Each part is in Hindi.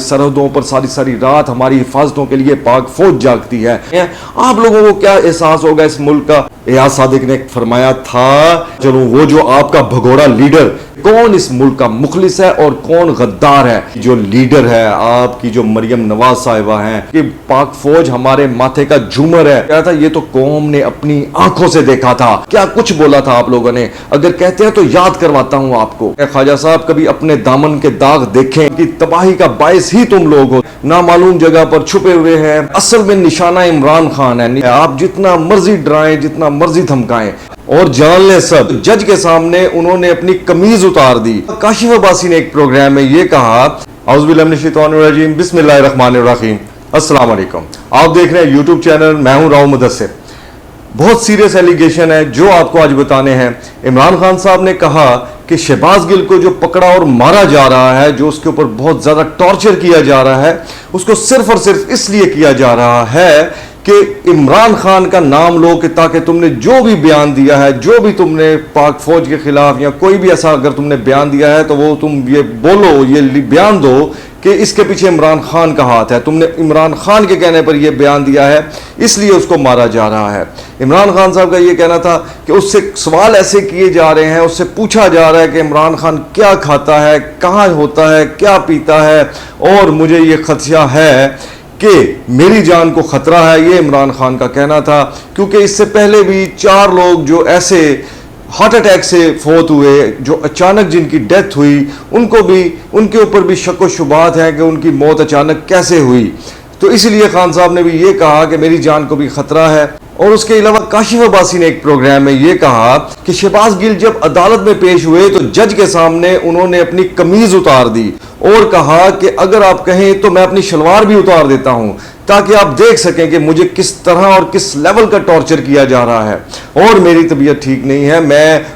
सरहदों पर सारी सारी रात हमारी हिफाजतों के लिए पाक फौज जागती है। आप लोगों को क्या एहसास होगा इस मुल्क का? एयाज सादिक ने फरमाया था, चलो वो जो आपका भगोड़ा लीडर, कौन इस मुल्क का मुखलिस है और कौन गद्दार है? जो लीडर है आपकी, जो मरियम नवाज साहिबा हैं, कि पाक फौज हमारे माथे का झूमर है, क्या था ये तो कौम ने अपनी आंखों से देखा था। क्या कुछ बोला था आप लोगों ने? अगर कहते हैं तो याद करवाता हूं आपको। ख्वाजा साहब कभी अपने दामन के दाग देखें कि तबाही का बायस ही तुम लोग हो, नामालूम जगह पर छुपे हुए हैं। असल में निशाना इमरान खान है। आप जितना मर्जी डराएं, जितना मर्जी धमकाएं और जान लें सब, जज के सामने उन्होंने अपनी कमीज उतार दी। काशिफ अब्बासी ने एक प्रोग्राम में ये कहा, औज़ुबिल्लाहि मिनश शैतानिर रजीम, बिस्मिल्लाहिर्रहमानिर रहीम, अस्सलाम वालेकुम। आप देख रहे हैं यूट्यूब चैनल, मैं हूं राव मुदस्सिर। बहुत सीरियस एलिगेशन है जो आपको आज बताने हैं। इमरान खान साहब ने कहा कि शहबाज गिल को जो पकड़ा और मारा जा रहा है, जो उसके ऊपर बहुत ज्यादा टॉर्चर किया जा रहा है, उसको सिर्फ और सिर्फ इसलिए किया जा रहा है कि इमरान खान का नाम लो, कि ताकि तुमने जो भी बयान दिया है, जो भी तुमने पाक फौज के खिलाफ या कोई भी ऐसा अगर तुमने बयान दिया है, तो वो तुम ये बोलो, ये बयान दो कि इसके पीछे इमरान खान का हाथ है। तुमने इमरान खान के कहने पर यह बयान दिया है, इसलिए उसको मारा जा रहा है। इमरान खान साहब का यह कहना था कि उससे सवाल ऐसे किए जा रहे हैं, उससे पूछा जा रहा है कि इमरान खान क्या खाता है, कहाँ होता है, क्या पीता है, और मुझे ये खदशा है कि मेरी जान को खतरा है। ये इमरान खान का कहना था, क्योंकि इससे पहले भी 4 लोग जो ऐसे हार्ट अटैक से फौत हुए, जो अचानक जिनकी डेथ हुई, उनको भी, उनके ऊपर भी शक व शुबात है कि उनकी मौत अचानक कैसे हुई। तो इसलिए खान साहब ने भी ये कहा कि मेरी जान को भी खतरा है। और उसके अलावा काशिफ अब्बासी ने एक प्रोग्राम में ये कहा कि शहबाज गिल जब अदालत में पेश हुए तो जज के सामने उन्होंने अपनी कमीज उतार दी और कहा कि अगर आप कहें तो मैं अपनी शलवार भी उतार देता हूं, ताकि आप देख सकें कि मुझे किस तरह और किस लेवल का टॉर्चर किया जा रहा है। और मेरी तबीयत ठीक नहीं है,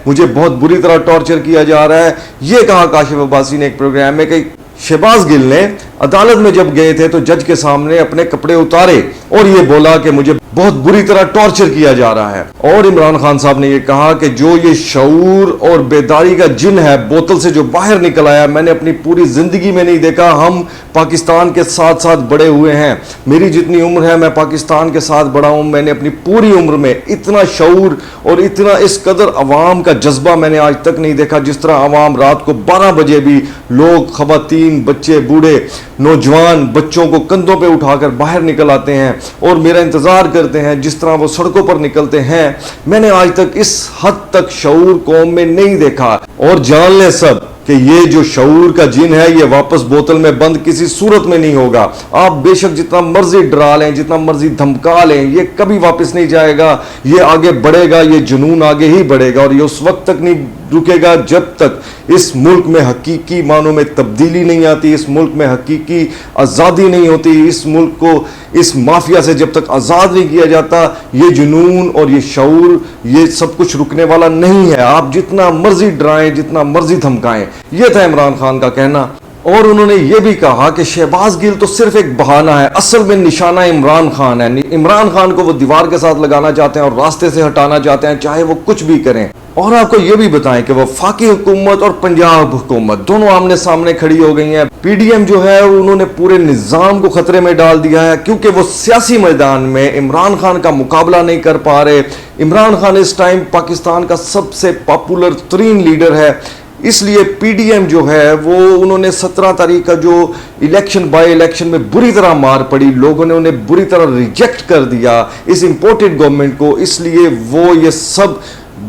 मुझे बहुत बुरी तरह टॉर्चर किया जा रहा है। ये कहा काशिफ अब्बासी ने एक प्रोग्राम में कि शहबाज गिल ने अदालत में जब गए थे तो जज के सामने अपने कपड़े उतारे और ये बोला कि मुझे बहुत बुरी तरह टॉर्चर किया जा रहा है। और इमरान खान साहब ने ये कहा कि जो ये शऊर और बेदारी का जिन है बोतल से जो बाहर निकल आया, मैंने अपनी पूरी जिंदगी में नहीं देखा। हम पाकिस्तान के साथ साथ बड़े हुए हैं, मेरी जितनी उम्र है मैं पाकिस्तान के साथ बड़ा हूं। मैंने अपनी पूरी उम्र में इतना शऊर और इतना इस कदर अवाम का जज्बा मैंने आज तक नहीं देखा। जिस तरह अवाम रात को 12 बजे भी लोग, खवातीन, बच्चे, बूढ़े, नौजवान बच्चों को कंधों पे उठाकर बाहर निकल आते हैं और मेरा इंतजार करते हैं, जिस तरह वो सड़कों पर निकलते हैं, मैंने आज तक इस हद तक शऊर कौम में नहीं देखा। और जान लें सब कि ये जो शऊर का जिन है ये वापस बोतल में बंद किसी सूरत में नहीं होगा। आप बेशक जितना मर्जी डरा लें, जितना मर्जी धमका लें, ये कभी वापस नहीं जाएगा। ये आगे बढ़ेगा, ये जुनून आगे ही बढ़ेगा और ये उस वक्त तक नहीं रुकेगा जब तक इस मुल्क में हकीकी मानों में तब्दीली नहीं आती, इस मुल्क में हकीकी आज़ादी नहीं होती, इस मुल्क को इस माफिया से जब तक आज़ाद नहीं किया जाता, ये जुनून और ये शऊर, ये सब कुछ रुकने वाला नहीं है। आप जितना मर्जी डराएं, जितना मर्जी धमकाएं। यह था इमरान खान का कहना। और उन्होंने ये भी कहा कि शहबाज गिल तो सिर्फ एक बहाना है, असल में निशाना इमरान खान है। इमरान खान को वो दीवार के साथ लगाना चाहते हैं और रास्ते से हटाना चाहते हैं, चाहे वो कुछ भी करें। और आपको ये भी बताएं कि वफाकी हुकूमत और पंजाब हुकूमत दोनों आमने सामने खड़ी हो गई हैं। पीडीएम जो है उन्होंने पूरे निज़ाम को खतरे में डाल दिया है, क्योंकि वो सियासी मैदान में इमरान खान का मुकाबला नहीं कर पा रहे। इमरान खान इस टाइम पाकिस्तान का सबसे पॉपुलर तरीन लीडर है, इसलिए पीडीएम जो है वो उन्होंने 17 तारीख का जो इलेक्शन, बाय इलेक्शन में बुरी तरह मार पड़ी, लोगों ने उन्हें बुरी तरह रिजेक्ट कर दिया इस इंपोर्टेड गवर्नमेंट को। इसलिए वो ये सब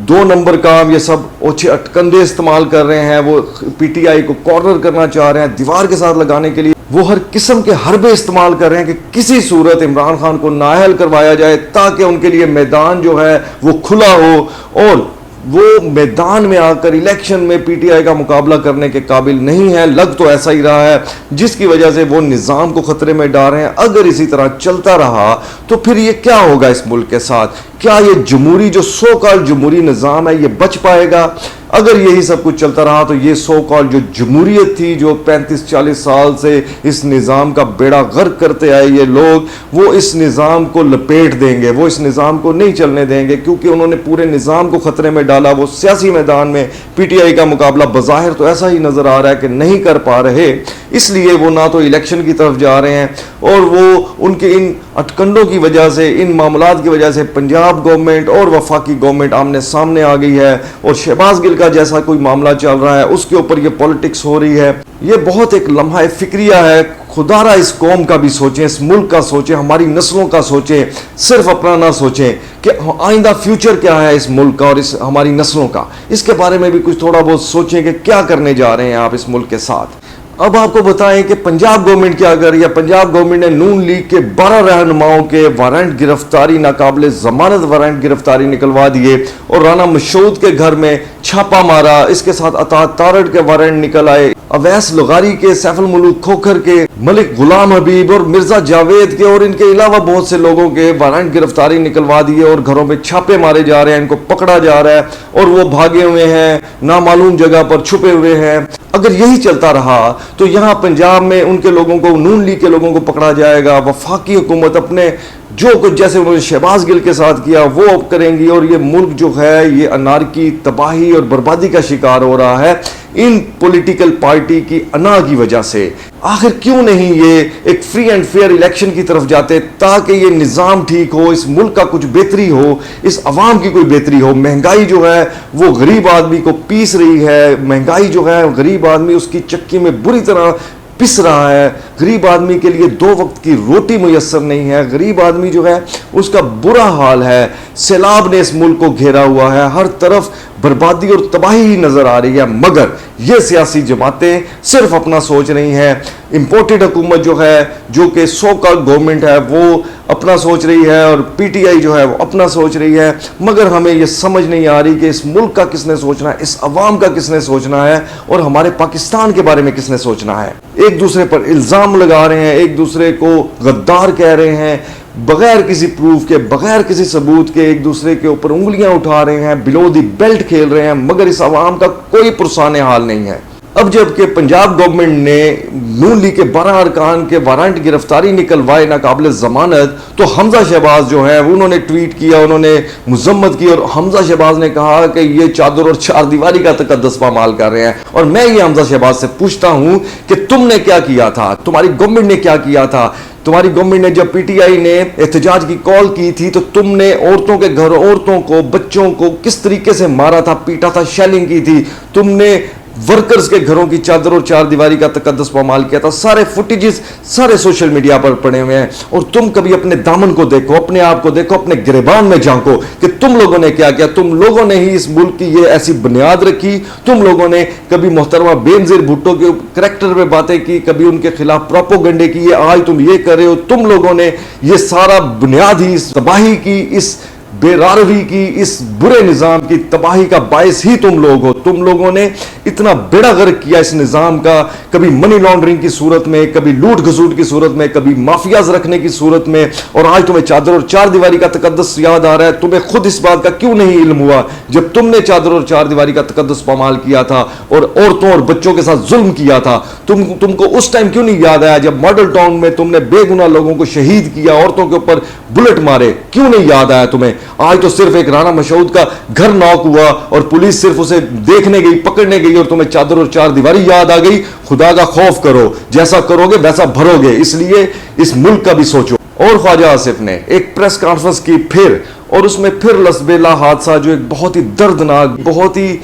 2 नंबर काम, ये सब ओछे अटकंदे इस्तेमाल कर रहे हैं। वो पीटीआई को कॉर्नर करना चाह रहे हैं, दीवार के साथ लगाने के लिए वो हर किस्म के हरबे इस्तेमाल कर रहे हैं कि किसी सूरत इमरान खान को नाअहल करवाया जाए, ताकि उनके लिए मैदान जो है वो खुला हो और वो मैदान में आकर इलेक्शन में पीटीआई का मुकाबला करने के काबिल नहीं है। लग तो ऐसा ही रहा है, जिसकी वजह से वो निज़ाम को खतरे में डाल रहे हैं। अगर इसी तरह चलता रहा तो फिर ये क्या होगा इस मुल्क के साथ क्या ये जमहूरी जो सो कॉल्ड जमहूरी निज़ाम है ये बच पाएगा? अगर यही सब कुछ चलता रहा तो ये सो कॉल्ड जो जमहूरियत थी, जो 35-40 साल से इस निज़ाम का बेड़ा गर्क करते आए ये लोग, वो इस निज़ाम को लपेट देंगे, वो इस निज़ाम को नहीं चलने देंगे, क्योंकि उन्होंने पूरे निज़ाम को ख़तरे में डाला। वो सियासी मैदान में पीटीआई का मुकाबला बज़ाहिर तो ऐसा ही नज़र आ रहा है कि नहीं कर पा रहे, इसलिए वो ना तो इलेक्शन की तरफ जा रहे हैं, और वो उनके इन अटकंडों की वजह से, इन मामलात की वजह से पंजाब गवर्नमेंट और वफाकी गवर्नमेंट आमने सामने आ गई है, और शहबाज गिल का जैसा कोई मामला चल रहा है उसके ऊपर ये पॉलिटिक्स हो रही है। ये बहुत एक लम्हा फिक्रिया है। खुदारा इस कौम का भी सोचें, इस मुल्क का सोचें, हमारी नस्लों का सोचें, सिर्फ अपना ना सोचें कि आइंदा फ्यूचर क्या है इस मुल्क का और इस हमारी नस्लों का, इसके बारे में भी कुछ थोड़ा बहुत सोचें कि क्या करने जा रहे हैं आप इस मुल्क के साथ। अब आपको बताएं कि पंजाब गवर्नमेंट क्या कर रही है। पंजाब गवर्नमेंट ने नून लीग के 12 रहनुमाओं के वारंट गिरफ्तारी, नाकाबिले जमानत वारंट गिरफ्तारी निकलवा दिए और राना मशहूद के घर में छापा मारा। इसके साथ अता तारड़ के वारंट निकल आए, अवैस लुगारी के, सैफुल मुल्क खोखर के, मलिक गुलाम हबीब और मिर्जा जावेद के और इनके अलावा बहुत से लोगों के वारंट गिरफ्तारी निकलवा दिए और घरों में छापे मारे जा रहे हैं, इनको पकड़ा जा रहा है और वो भागे हुए हैं, नामालूम जगह पर छुपे हुए हैं। अगर यही चलता रहा तो यहां पंजाब में उनके लोगों को, नून लीग के लोगों को पकड़ा जाएगा। वफाकी हुकूमत अपने जो कुछ जैसे उन्होंने शहबाज गिल के साथ किया वो अब करेंगी, और ये मुल्क जो है ये अनारकी, तबाही और बर्बादी का शिकार हो रहा है इन पॉलिटिकल पार्टी की अना की वजह से। आखिर क्यों नहीं ये एक फ्री एंड फेयर इलेक्शन की तरफ जाते ताकि ये निज़ाम ठीक हो, इस मुल्क का कुछ बेहतरी हो, इस अवाम की कोई बेहतरी हो। महंगाई जो है वो गरीब आदमी को पीस रही है, महंगाई जो है गरीब आदमी उसकी चक्की में बुरी तरह पिस रहा है। गरीब आदमी के लिए 2 वक्त की रोटी मुयस्सर नहीं है। गरीब आदमी जो है उसका बुरा हाल है। सैलाब ने इस मुल्क को घेरा हुआ है, हर तरफ बर्बादी और तबाही ही नजर आ रही है, मगर ये सियासी जमातें सिर्फ अपना सोच रही हैं। इंपोर्टेड हुकूमत जो है, जो कि सो कॉल्ड गवर्नमेंट है, वो अपना सोच रही है और पीटीआई जो है वो अपना सोच रही है, मगर हमें ये समझ नहीं आ रही कि इस मुल्क का किसने सोचना है, इस अवाम का किसने सोचना है और हमारे पाकिस्तान के बारे में किसने सोचना है। एक दूसरे पर इल्ज़ाम लगा रहे हैं, एक दूसरे को गद्दार कह रहे हैं, बगैर किसी प्रूफ के, बगैर किसी सबूत के एक दूसरे के ऊपर उंगलियां उठा रहे हैं, बिलो दी बेल्ट खेल रहे हैं, मगर इस अवाम का कोई पुरसाने हाल नहीं है। अब जबकि पंजाब गवर्नमेंट ने नून लीग के 12 अरकान के वारंट गिरफ्तारी निकलवाए नाकाबिले जमानत, तो हमजा शहबाज जो है उन्होंने ट्वीट किया, उन्होंने मुजम्मत की, और हमजा शहबाज ने कहा कि ये चादर और चार दीवारी का तकद्दुस पामाल कर रहे हैं। और मैं ये हमजा शहबाज से पूछता हूं कि तुमने क्या किया था, तुम्हारी गवर्नमेंट ने क्या किया था? तुम्हारी गवर्नमेंट ने जब पीटीआई ने एहतजाज की कॉल की थी तो तुमने औरतों के घर, औरतों को, बच्चों को किस तरीके से मारा था, पीटा था, शेलिंग की थी। तुमने वर्कर्स के घरों की चादर और चार दीवारी का तकद्दुस पामाल किया था। सारे फुटेजेस सारे सोशल मीडिया पर पड़े हुए हैं। और तुम कभी अपने दामन को देखो, अपने आप को देखो, अपने गिरबान में झांको कि तुम लोगों ने क्या किया। तुम लोगों ने ही इस मुल्क की ये ऐसी बुनियाद रखी। तुम लोगों ने कभी मोहतरमा बेनजीर भुट्टो के करैक्टर पे बातें की, कभी उनके खिलाफ प्रोपोगंडे किए, आज तुम ये कर रहे हो। तुम लोगों ने ये सारा बुनियाद ही इस तबाही की, इस बेरारवी की, इस बुरे निजाम की तबाही का बायस ही तुम लोग हो। तुम लोगों ने इतना बेड़ा गर्क किया इस निजाम का, कभी मनी लॉन्ड्रिंग की सूरत में, कभी लूट घसूट की सूरत में, कभी माफियाज रखने की सूरत में, और आज तुम्हें चादर और चार दीवारी का तकद्दुस याद आ रहा है। तुम्हें खुद इस बात का क्यों नहीं इल्म हुआ जब तुमने चादर और चार दीवारी का तकद्दुस पामाल किया था और औरतों और बच्चों के साथ जुल्म किया था? तुमको उस टाइम क्यों नहीं याद आया जब मॉडल टाउन में तुमने बेगुनाह लोगों को शहीद किया, औरतों के ऊपर बुलेट मारे? क्यों नहीं याद आया तुम्हें? आज तो सिर्फ एक राना मशहूद का घर नॉक हुआ और पुलिस सिर्फ उसे देखने गई, पकड़ने गई, और तुम्हें चादर और चार दीवारी याद आ गई। खुदा का खौफ करो, जैसा करोगे वैसा भरोगे, इसलिए इस मुल्क का भी सोचो। और ख्वाजा आसिफ ने एक प्रेस कॉन्फ्रेंस की फिर, और उसमें फिर लसबेला हादसा, जो एक बहुत ही दर्दनाक, बहुत ही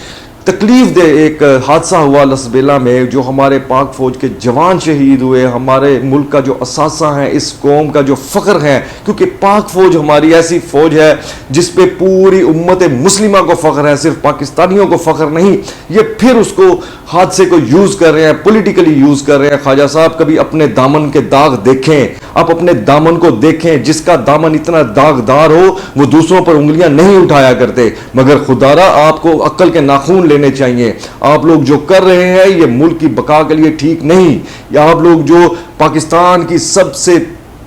तकलीफ दे एक हादसा हुआ लसबेला में, जो हमारे पाक फौज के जवान शहीद हुए, हमारे मुल्क का जो असासा है, इस कौम का जो फ़ख्र है, क्योंकि पाक फौज हमारी ऐसी फौज है जिस पे पूरी उम्मत मुस्लिमा को फ़ख्र है, सिर्फ पाकिस्तानियों को फ़ख्र नहीं। ये फिर उसको हादसे को यूज़ कर रहे हैं, पॉलिटिकली यूज़ कर रहे हैं। ख्वाजा साहब, कभी अपने दामन के दाग देखें, आप अपने दामन को देखें। जिसका दामन इतना दागदार हो वो दूसरों पर उंगलियां नहीं उठाया करते, मगर खुदारा आपको अक्ल के नाखून लेने चाहिए। आप लोग जो कर रहे हैं ये मुल्क की बका के लिए ठीक नहीं। या आप लोग जो पाकिस्तान की सबसे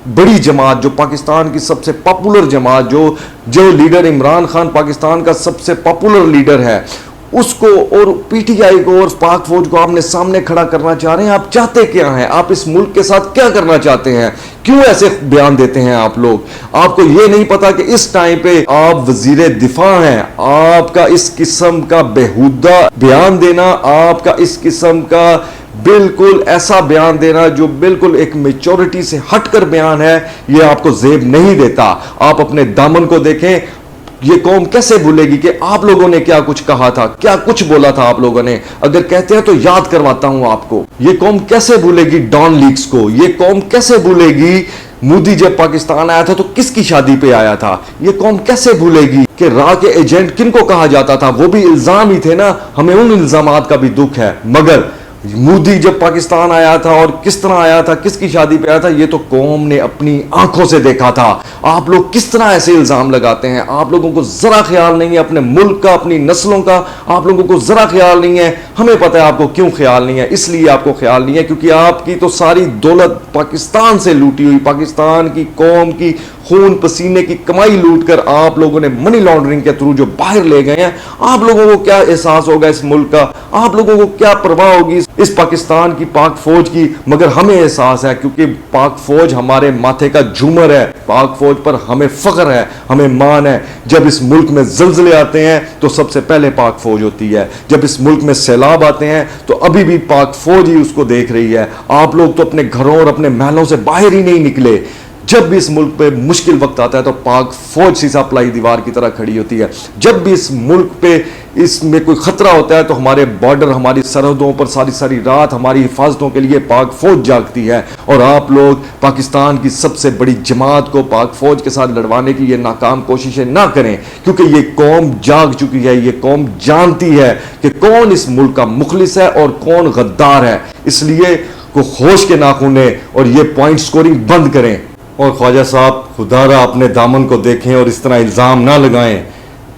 बड़ी जमात, जो पाकिस्तान की सबसे पॉपुलर जमात, जो लीडर इमरान खान पाकिस्तान का सबसे पॉपुलर लीडर है, उसको और पीटीआई को और पाक फौज को आपने सामने खड़ा करना चाह रहे हैं। आप चाहते क्या हैं? आप इस मुल्क के साथ क्या करना चाहते हैं? क्यों ऐसे बयान देते हैं आप लोग? आपको यह नहीं पता कि इस टाइम पे आप वजीर दिफा हैं। आपका इस किस्म का बेहुदा बयान देना, आपका इस किस्म का बिल्कुल ऐसा बयान देना जो बिल्कुल एक मेच्योरिटी से हटकर बयान है, यह आपको जेब नहीं देता। आप अपने दामन को देखें। ये कौम कैसे भूलेगी कि आप लोगों ने क्या कुछ कहा था, क्या कुछ बोला था आप लोगों ने? अगर कहते हैं तो याद करवाता हूं आपको। ये कौम कैसे भूलेगी डॉन लीग्स को? ये कौम कैसे भूलेगी मोदी जब पाकिस्तान आया था तो किसकी शादी पे आया था? ये कौम कैसे भूलेगी कि रा के एजेंट किनको कहा जाता था? वो भी इल्जाम ही थे ना। हमें उन इल्जामात का भी दुख है, मगर मोदी जब पाकिस्तान आया था और किस तरह आया था, किसकी शादी पे आया था, ये तो कौम ने अपनी आंखों से देखा था। आप लोग किस तरह ऐसे इल्जाम लगाते हैं? आप लोगों को जरा ख्याल नहीं है अपने मुल्क का, अपनी नस्लों का। आप लोगों को जरा ख्याल नहीं है। हमें पता है आपको क्यों ख्याल नहीं है। इसलिए आपको ख्याल नहीं है क्योंकि आपकी तो सारी दौलत पाकिस्तान से लूटी हुई, पाकिस्तान की कौम की खून पसीने की कमाई लूट कर आप लोगों ने मनी लॉन्ड्रिंग के थ्रू जो बाहर ले गए हैं। आप लोगों को क्या एहसास होगा इस मुल्क का? आप लोगों को क्या परवाह होगी इस पाकिस्तान की पाक फौज की? मगर हमें एहसास है क्योंकि पाक फौज हमारे माथे का झूमर है। पाक फौज पर हमें फख्र है, हमें मान है। जब इस मुल्क में जल्जले आते हैं तो सबसे पहले पाक फौज होती है। जब इस मुल्क में सैलाब आते हैं तो अभी भी पाक फौज ही उसको देख रही है। आप लोग तो अपने घरों और अपने महलों से बाहर ही नहीं निकले। जब भी इस मुल्क पे मुश्किल वक्त आता है तो पाक फौज सीसा प्लाई दीवार की तरह खड़ी होती है। जब भी इस मुल्क पे इसमें कोई खतरा होता है तो हमारे बॉर्डर, हमारी सरहदों पर सारी सारी रात हमारी हिफाजतों के लिए पाक फौज जागती है। और आप लोग पाकिस्तान की सबसे बड़ी जमात को पाक फौज के साथ लड़वाने की ये नाकाम कोशिशें ना करें, क्योंकि ये कौम जाग चुकी है। ये कौम जानती है कि कौन इस मुल्क का मुखलिस है और कौन गद्दार है। इसलिए को होश के नाखूने और ये पॉइंट स्कोरिंग बंद करें। और ख्वाजा साहब, खुदारा अपने दामन को देखें और इस तरह इल्ज़ाम ना लगाएं।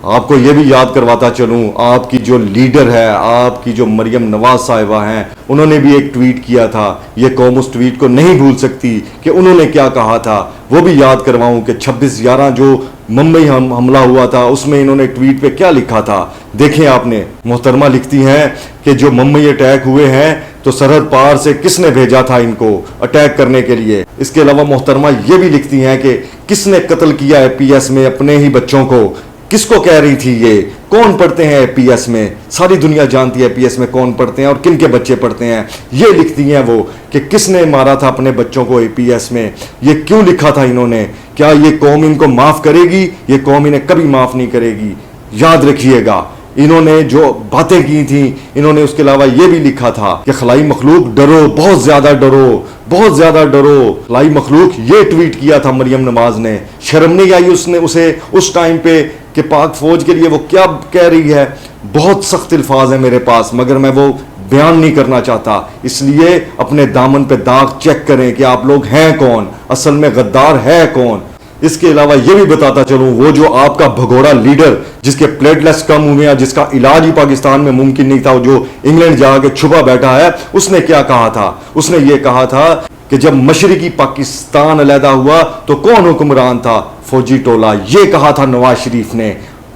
आपको यह भी याद करवाता चलूं, आपकी जो लीडर है, आपकी जो मरियम नवाज साहिबा हैं, उन्होंने भी एक ट्वीट किया था। ये कौम उस ट्वीट को नहीं भूल सकती कि उन्होंने क्या कहा था। वो भी याद करवाऊं कि 26/11 जो मुंबई हमला हुआ था उसमें इन्होंने ट्वीट पे क्या लिखा था। देखें आपने, मोहतरमा लिखती हैं कि जो मुंबई अटैक हुए हैं तो सरहद पार से किसने भेजा था इनको अटैक करने के लिए। इसके अलावा मोहतरमा ये भी लिखती हैं कि किसने कत्ल किया है पीएस में अपने ही बच्चों को। किसको कह रही थी ये? कौन पढ़ते हैं पीएस में? सारी दुनिया जानती है पीएस में कौन पढ़ते हैं और किन के बच्चे पढ़ते हैं। ये लिखती हैं वो कि किसने मारा था अपने बच्चों को एपीएस में। ये क्यों लिखा था इन्होंने? क्या ये कौम इनको माफ करेगी? ये कौम इन्हें कभी माफ नहीं करेगी, याद रखिएगा। इन्होंने जो बातें की थी, इन्होंने उसके अलावा यह भी लिखा था कि खलाई मखलूक डरो, बहुत ज्यादा डरो, बहुत ज्यादा डरो। खलाई मखलूक ये ट्वीट किया था मरियम नवाज ने। शर्म नहीं आई उसने उसे उस टाइम पे कि पाक फौज के लिए वो क्या कह रही है। बहुत सख्त अल्फाज है मेरे पास, मगर मैं वो बयान नहीं करना चाहता। इसलिए अपने दामन पे दाग चेक करें कि आप लोग हैं कौन, असल में गद्दार है कौन। इसके अलावा यह भी बताता चलूं, वो जो आपका भगोड़ा लीडर जिसके प्लेटलेट्स कम हुए हैं, जिसका इलाज ही पाकिस्तान में मुमकिन नहीं था, जो इंग्लैंड जाके छुपा बैठा है, उसने क्या कहा था? उसने ये कहा था कि जब मशरिकी पाकिस्तान अलहदा हुआ तो कौन हुक्मरान था? फौजी टोला। ये कहा था नवाज शरीफ ने।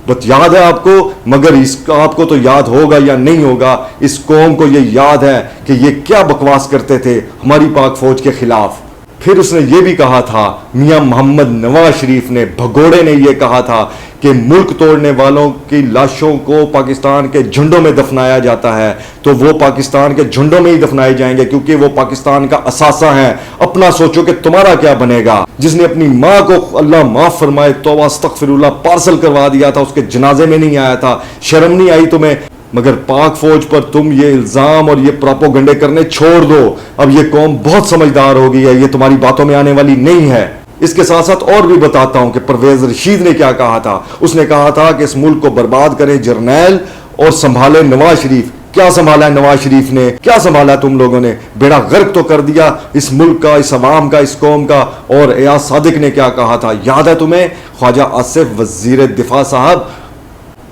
बस याद है आपको, मगर इसका आपको तो याद होगा या नहीं होगा, इस कौम को ये याद है कि ये क्या बकवास करते थे हमारी पाक फौज के खिलाफ। फिर उसने ये भी कहा था, मियां मोहम्मद नवाज शरीफ ने, भगोड़े ने यह कहा था कि मुल्क तोड़ने वालों की लाशों को पाकिस्तान के झुंडों में दफनाया जाता है तो वो पाकिस्तान के झुंडों में ही दफनाए जाएंगे क्योंकि वो पाकिस्तान का असासा है। अपना सोचो कि तुम्हारा क्या बनेगा। जिसने अपनी माँ को, अल्लाह माफ फरमाए, तौबा अस्तगफिरुल्लाह, पार्सल करवा दिया था, उसके जनाजे में नहीं आया था। शर्म नहीं आई तुम्हें? मगर पाक फौज पर तुम ये इल्जाम और ये प्रोपोगंडे करने छोड़ दो। अब ये कौम बहुत समझदार हो गई है, ये तुम्हारी बातों में आने वाली नहीं है। इसके साथ साथ और भी बताता हूं कि परवेज रशीद ने क्या कहा था। उसने कहा था कि इस मुल्क को बर्बाद करें जर्नैल और संभाले नवाज शरीफ। क्या संभाला है नवाज शरीफ ने? क्या संभाला तुम लोगों ने? बेड़ा गर्क तो कर दिया इस मुल्क का, इस अवाम का, इस कौम का। और एयाज सादिक ने क्या कहा था, याद है तुम्हें? ख्वाजा आसिफ वजीर दिफा साहब,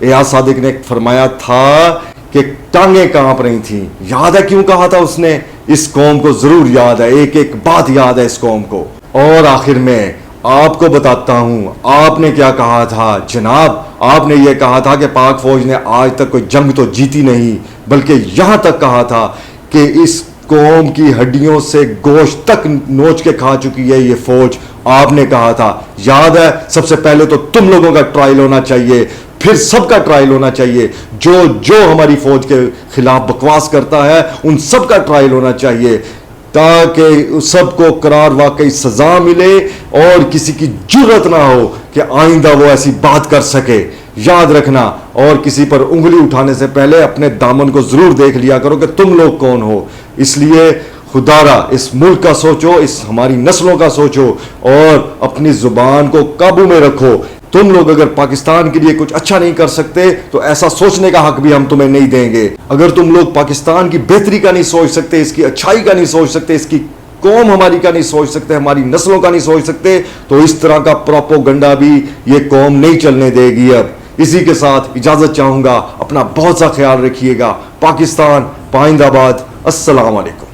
एयाज सादिक ने फरमाया था कि टांगें कांप रही थी। याद है क्यों कहा था उसने? इस कौम को जरूर याद है, एक एक बात याद है इस कौम को। और आखिर में आपको बताता हूं, आपने क्या कहा था जनाब। आपने यह कहा था कि पाक फौज ने आज तक कोई जंग तो जीती नहीं, बल्कि यहां तक कहा था कि इस कौम की हड्डियों से गोश्त तक नोच के खा चुकी है ये फौज। आपने कहा था, याद है? सबसे पहले तो तुम लोगों का ट्रायल होना चाहिए, फिर सबका ट्रायल होना चाहिए। जो जो हमारी फौज के खिलाफ बकवास करता है उन सबका ट्रायल होना चाहिए, ताकि सबको करार वाकई सजा मिले और किसी की जुर्रत ना हो कि आइंदा वो ऐसी बात कर सके। याद रखना, और किसी पर उंगली उठाने से पहले अपने दामन को जरूर देख लिया करो कि तुम लोग कौन हो। इसलिए खुदारा इस मुल्क का सोचो, इस हमारी नस्लों का सोचो और अपनी जुबान को काबू में रखो। तुम लोग अगर पाकिस्तान के लिए कुछ अच्छा नहीं कर सकते तो ऐसा सोचने का हक भी हम तुम्हें नहीं देंगे। अगर तुम लोग पाकिस्तान की बेहतरी का नहीं सोच सकते, इसकी अच्छाई का नहीं सोच सकते, इसकी कौम हमारी का नहीं सोच सकते, हमारी नस्लों का नहीं सोच सकते, तो इस तरह का प्रोपोगंडा भी ये कौम नहीं चलने देगी। अब इसी के साथ इजाजत चाहूंगा। अपना बहुत सा ख्याल रखिएगा। पाकिस्तान पाइंदाबाद। अस्सलाम वालेकुम।